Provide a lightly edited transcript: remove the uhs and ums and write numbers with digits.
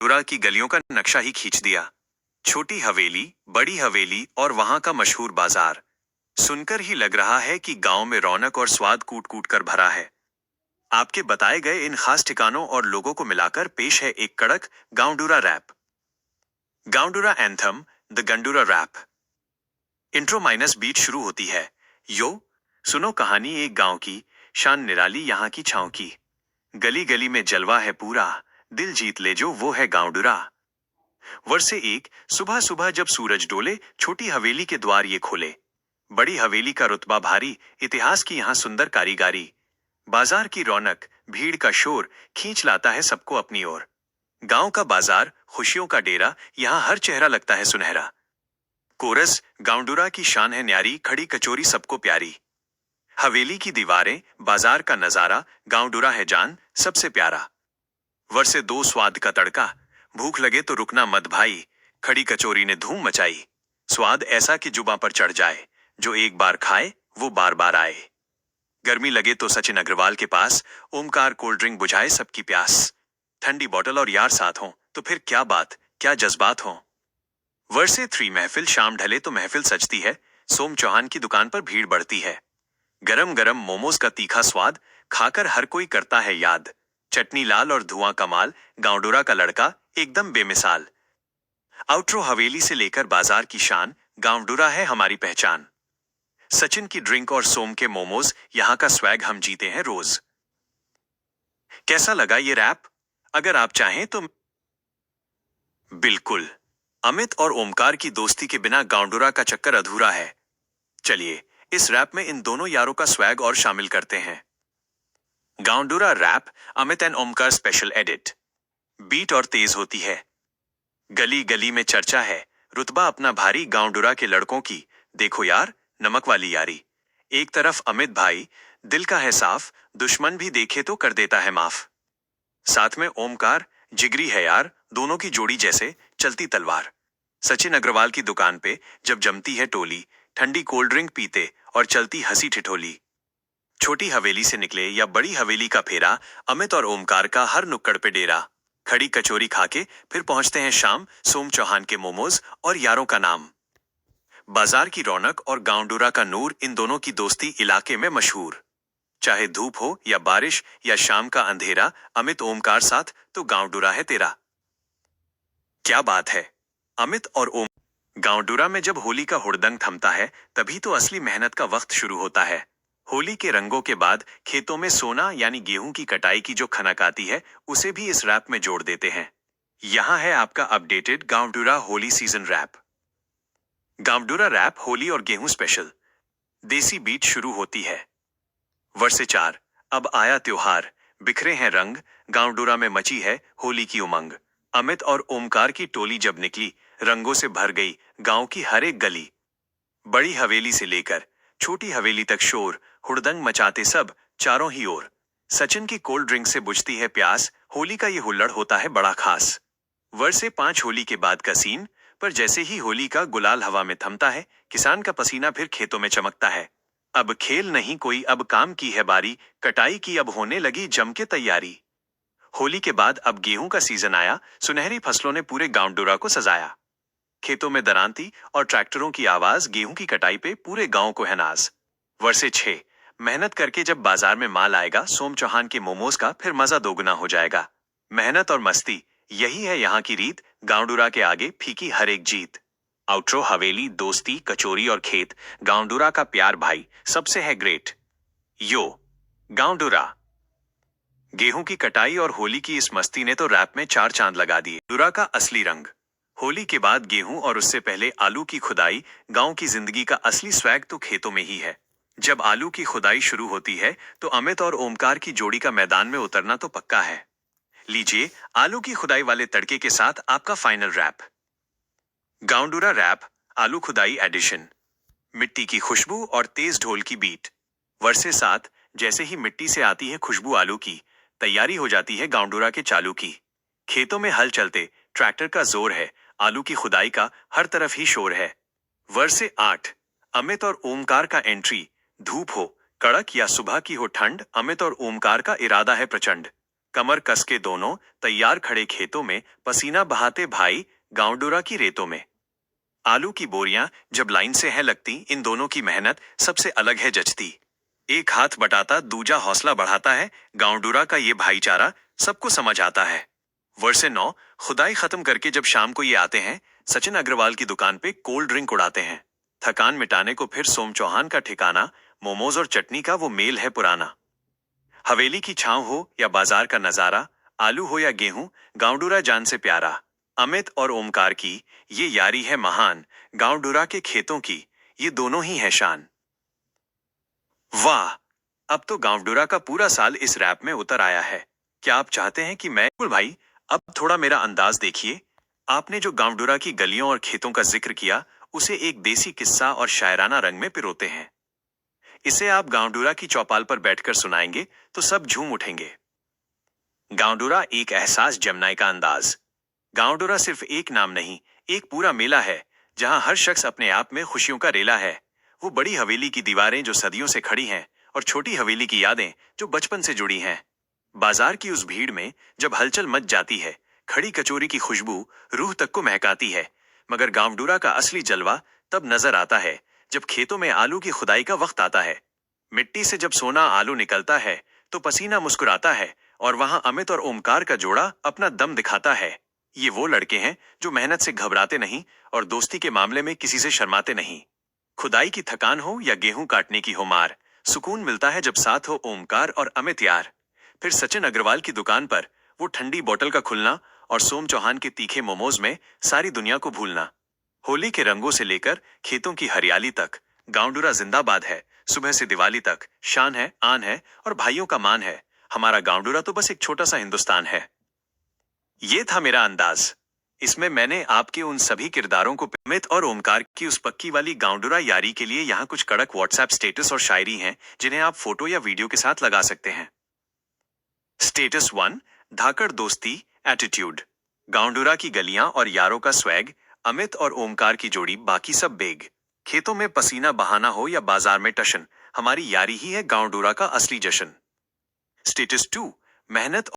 गांडूरा की गलियों का नक्शा ही खींच दिया। छोटी हवेली, बड़ी हवेली और वहां का मशहूर बाजार। सुनकर ही लग रहा है कि गांव में रौनक और स्वाद कूट कूट कर भरा है। आपके बताए गए इन खास ठिकानों और लोगों को मिलाकर पेश है एक कड़क गांडूरा रैप। गांडूरा एंथम, द गंडूरा रैप। इंट्रो माइनस बीट शुरू होती है। यो सुनो कहानी एक गांव की, शान निराली यहाँ की छांव की। गली गली में जलवा है पूरा, दिल जीत ले जो वो है गांडूरा। वर्षे एक, सुबह सुबह जब सूरज डोले, छोटी हवेली के द्वार ये खोले। बड़ी हवेली का रुतबा भारी, इतिहास की यहाँ सुंदर कारीगारी। बाजार की रौनक, भीड़ का शोर खींच लाता है सबको अपनी ओर। गांव का बाजार, खुशियों का डेरा, यहाँ हर चेहरा लगता है सुनहरा। कोरस, गांडूरा की शान है न्यारी, खड़ी कचोरी सबको प्यारी। हवेली की दीवारें, बाजार का नजारा, गांडूरा है जान सबसे प्यारा। वर्षे दो, स्वाद का तड़का, भूख लगे तो रुकना मत भाई। खड़ी कचोरी ने धूम मचाई। स्वाद ऐसा कि जुबां पर चढ़ जाए, जो एक बार खाए वो बार बार आए। गर्मी लगे तो सचिन अग्रवाल के पास, ओमकार कोल्ड ड्रिंक बुझाए सबकी प्यास। ठंडी बोतल और यार साथ हो तो फिर क्या बात, क्या जज्बात हो। वर्षे थ्री, महफिल शाम ढले तो महफिल सजती है। सोम चौहान की दुकान पर भीड़ बढ़ती है। गरम गरम मोमोज का तीखा स्वाद खाकर हर कोई करता है याद। चटनी लाल और धुआं कमाल, गांडूरा का लड़का एकदम बेमिसाल। आउट्रो, हवेली से लेकर बाजार की शान, गांडूरा है हमारी पहचान। सचिन की ड्रिंक और सोम के मोमोज, यहाँ का स्वैग हम जीते हैं रोज। कैसा लगा ये रैप? अगर आप चाहें तो बिल्कुल। अमित और ओमकार की दोस्ती के बिना गांडूरा का चक्कर अधूरा है। चलिए इस रैप में इन दोनों यारों का स्वैग और शामिल करते हैं। गांडूरा rap, Amit and Omkar special edit. Beat और तेज होती है। गली गली में चर्चा है, रुतबा अपना भारी गांडूरा के लड़कों की। देखो यार, नमक वाली यारी। एक तरफ अमित भाई, दिल का है साफ, दुश्मन भी देखे तो कर देता है माफ। साथ में ओमकार, जिगरी है यार, दोनों की जोड़ी जैसे चलती तलवार। सचिन अग्रवाल की दुकान पे जब जमती है टोली, ठंडी कोल्ड ड्रिंक पीते और चलती हंसी ठिठोली। छोटी हवेली से निकले या बड़ी हवेली का फेरा, अमित और ओमकार का हर नुक्कड़ पे डेरा। खड़ी कचोरी खाके फिर पहुंचते हैं शाम, सोम चौहान के मोमोज और यारों का नाम। बाजार की रौनक और गांडूरा का नूर, इन दोनों की दोस्ती इलाके में मशहूर। चाहे धूप हो या बारिश या शाम का अंधेरा, अमित ओमकार साथ तो गांडूरा है तेरा। क्या बात है। अमित और ओम। गांडूरा में जब होली का हुड़दंग थमता है, तभी तो असली मेहनत का वक्त शुरू होता है। होली के रंगों के बाद खेतों में सोना यानी गेहूं की कटाई की जो खनक आती है, उसे भी इस रैप में जोड़ देते हैं। यहाँ है आपका अपडेटेड गांडूरा होली सीजन रैप। गांडूरा रैप, होली और गेहूं स्पेशल। देसी बीट शुरू होती है। वर्षे चार, अब आया त्योहार, बिखरे हैं रंग, गांडूरा में मची है होली की उमंग। अमित और ओमकार की टोली जब निकली, रंगों से भर गई गांव की हर एक गली। बड़ी हवेली से लेकर छोटी हवेली तक शोर, हुड़दंग मचाते सब चारों ही ओर। सचिन की कोल्ड ड्रिंक से बुझती है प्यास, होली का ये हुल्लड़ होता है बड़ा खास। वर्षे पांच, होली के बाद का सीन, पर जैसे ही होली का गुलाल हवा में थमता है, किसान का पसीना फिर खेतों में चमकता है। अब खेल नहीं कोई, अब काम की है बारी, कटाई की अब होने लगी जम के तैयारी। होली के बाद अब गेहूं का सीजन आया, सुनहरी फसलों ने पूरे गांडूरा को सजाया। खेतों में दरांती और ट्रैक्टरों की आवाज, गेहूं की कटाई पे पूरे गांव को है नाज। वर्षे छह, मेहनत करके जब बाजार में माल आएगा, सोम चौहान के मोमोज का फिर मजा दोगुना हो जाएगा। मेहनत और मस्ती, यही है यहाँ की रीत, गांडूरा के आगे फीकी हर एक जीत। आउट्रो, हवेली, दोस्ती, कचोरी और खेत, गांडूरा का प्यार भाई सबसे है ग्रेट। यो गांडूरा। गेहूं की कटाई और होली की इस मस्ती ने तो रैप में चार चांद लगा दिए। गांडूरा का असली रंग। होली के बाद गेहूं और उससे पहले आलू की खुदाई, गांव की जिंदगी का असली स्वैग तो खेतों में ही है। जब आलू की खुदाई शुरू होती है, तो अमित और ओमकार की जोड़ी का मैदान में उतरना तो पक्का है। लीजिए आलू की खुदाई वाले तड़के के साथ आपका फाइनल रैप। गांडूरा रैप, आलू खुदाई एडिशन। मिट्टी की खुशबू और तेज ढोल की बीट। वर्षे सात, जैसे ही मिट्टी से आती है खुशबू आलू की, तैयारी हो जाती है गांडूरा के चालू की। खेतों में हल चलते ट्रैक्टर का जोर है, आलू की खुदाई का हर तरफ ही शोर है। वर्षे आठ, अमित और ओमकार का एंट्री। धूप हो कड़क या सुबह की हो ठंड, अमित और ओमकार का इरादा है प्रचंड। कमर कस के दोनों तैयार खड़े खेतों में पसीना बहाते भाई गांवडूरा की रेतों में। आलू की बोरियां जब लाइन से हैं लगती, इन दोनों की मेहनत सबसे अलग है जचती। एक हाथ बटाता दूजा हौसला बढ़ाता है, गांवडूरा का ये भाईचारा सबको समझ आता है। वर्षे 9 खुदाई खत्म करके जब शाम को ये आते हैं, सचिन अग्रवाल की दुकान पे कोल्ड ड्रिंक उड़ाते हैं। थकान मिटाने को फिर सोम चौहान का ठिकाना, मोमोज और चटनी का वो मेल है पुराना। हवेली की छांव हो या बाजार का नजारा, आलू हो या गेहूं, गांवडूरा जान से प्यारा। अमित और ओमकार की ये यारी है महान, गांवडूरा के खेतों की ये दोनों ही है शान। वाह, अब तो गांवडूरा का पूरा साल इस रैप में उतर आया है। क्या आप चाहते हैं कि मैं भाई अब थोड़ा मेरा अंदाज देखिए। आपने जो गांवडूरा की गलियों और खेतों का जिक्र किया, उसे एक देसी किस्सा और शायराना रंग में पिरोते हैं। इसे आप गांवडूरा की चौपाल पर बैठकर सुनाएंगे तो सब झूम उठेंगे। गांवडूरा एक एहसास जमनाई का अंदाज। गांवडूरा सिर्फ एक नाम नहीं, एक पूरा मेला है जहां हर शख्स अपने आप में खुशियों का रेला है। वो बड़ी हवेली की दीवारें जो सदियों से खड़ी हैं और छोटी हवेली की यादें जो बचपन से जुड़ी हैं। बाजार की उस भीड़ में जब हलचल मच जाती है, खड़ी कचौरी की खुशबू रूह तक को महकाती है। मगर गांवडूरा का असली जलवा तब नजर आता है जब खेतों में आलू की खुदाई का वक्त आता है। मिट्टी से जब सोना आलू निकलता है तो पसीना मुस्कुराता है, और वहां अमित और ओमकार का जोड़ा अपना दम दिखाता है। ये वो लड़के हैं जो मेहनत से घबराते नहीं और दोस्ती के मामले में किसी से शर्माते नहीं। खुदाई की थकान हो या गेहूं काटने की हो मार, सुकून मिलता है जब साथ हो ओमकार और अमित यार। फिर सचिन अग्रवाल की दुकान पर वो ठंडी बोतल का खुलना और सोम चौहान के तीखे मोमोज में सारी दुनिया को भूलना। होली के रंगों से लेकर खेतों की हरियाली तक गांवडूरा जिंदाबाद है। सुबह से दिवाली तक शान है, आन है और भाइयों का मान है। हमारा गांवडूरा तो बस एक छोटा सा हिंदुस्तान है। ये था मेरा अंदाज। इसमें मैंने आपके उन सभी किरदारों को, अमित और ओमकार की उस पक्की वाली गांवडूरा यारी के लिए यहाँ कुछ कड़क व्हाट्सएप स्टेटस और शायरी हैं जिन्हें आप फोटो या वीडियो के साथ लगा सकते हैं। स्टेटस 1, धाकड़ दोस्ती एटीट्यूड। गांवडूरा की गलियां और यारों का स्वैग, अमित और ओमकार की जोड़ी बाकी सब बेग। खेतों में पसीना बहाना हो या बाजार में टशन, हमारी यारी ही है गांवडूरा का असली जश्न। स्टेटस 2, मेहनत